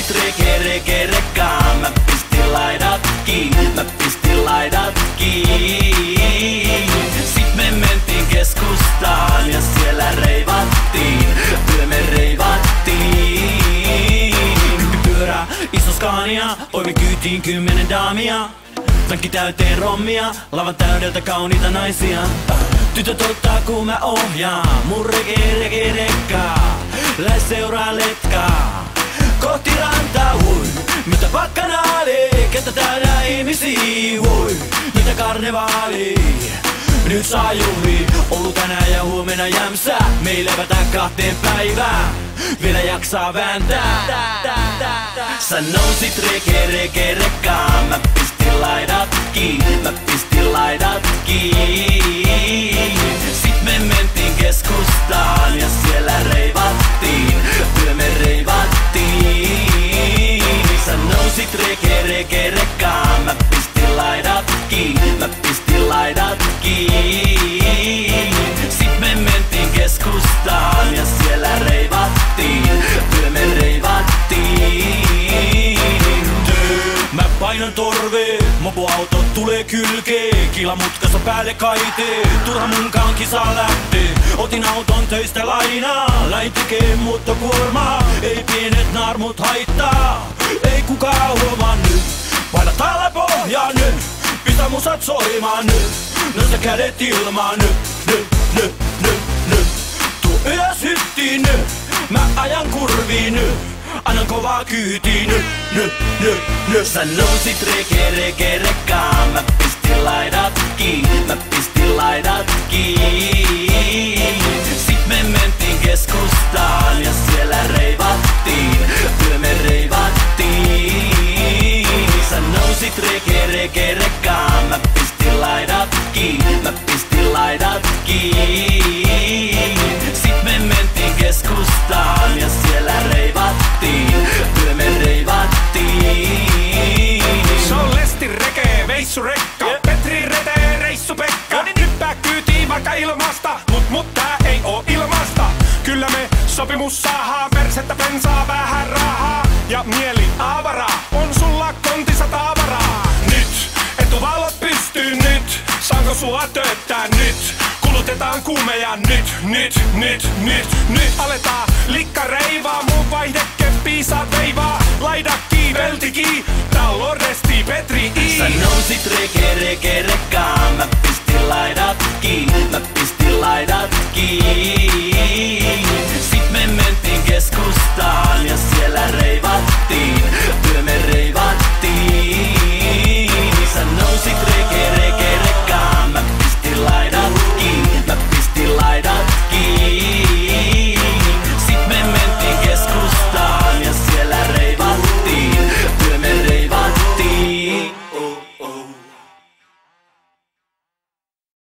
nousit reke rekkaan. Mä pistin laidat kiinni, mä pistin laidat kiinni. Sit me mentiin keskustaan ja siellä reivattiin, kyllä me reivattiin. Kympipyörä, iso Scania, oimme kyytiin 10 daamia. Tankki täyteen rommia, lavan täydeltä kauniita naisia. Tytöt ottaa kun mä ohjaan, mun reke rekkaa. Lähes seuraa letkaa kohti rantaa, hui. Mitä bakkanaali, ketä täydä ihmisiä, hui. Mitä karnevaali, nyt saa juhlia. Ollut tänään ja huomenna jämsä, me ei levätä 2 päivään. Vielä jaksaa vääntää. Sä nousit reke rekkaan. Mä pistin laidat kiinni, mä pistin laidat kiinni. Sit me mentiin keskustaan ja siellä reivattiin, kyllä me reivattiin. Sä nousit reke rekkaan. Mä pistin laidat kiinni, mä pistin laidat kiinni. Sit me mentiin keskustaan ja siellä reivattiin, kyllä me reivattiin. Mä painan torveen, mopoauto tulee kylkeen. Kilamutkassa päälle kaitee, turha munkaan kisa lähtee. Otin auton töistä lainaa, lähin tekee muuttokuormaa. Ei pienet naarmut haittaa, ei kukaan huomaa nyt. Paina täällä pohjaa nyt, pistä musat soimaan nyt. Nosta kädet ilmaan nyt. Tuu ylös hyttiin nyt, mä ajan kurviin nyt. Annan kovaa kyytiin nyt. Sä nousit reke rekkaan. Mä pistin laidat kiinni, mä pistin laidat kiinni. Sit me mentiin keskustaan ja siellä reivattiin, kyllä me reivattiin. Sä nousit reke rekkaan. Mä pistin laidat kiinni, mä pistin laidat kiinni. Sit me mentiin keskustaan ja siellä reivattiin, kyllä me reivattiin. Se on Lesti Reke, veissu rekka, Petri Rete, reissu Pekka. Hyppää kyytiin vaikka ilmasta, mut tää ei oo ilmasta. Kyllä me sopimus saadaan, persettä bensaa vähän rahaa. Ja mieli avaraa, on sulla kontissa tavaraa. Nyt, etuvalot pystyy nyt, saanko sua tööttää nyt? Kulutetaan kuumeja nyt. Aletaan likka reivaa, mun vaihdekeppi saa veivaa. Laidakki, veltiki, tää on Loresti, Petri I. Sä nousit reke rekkaan. Mä pistin laidat kiinni, mä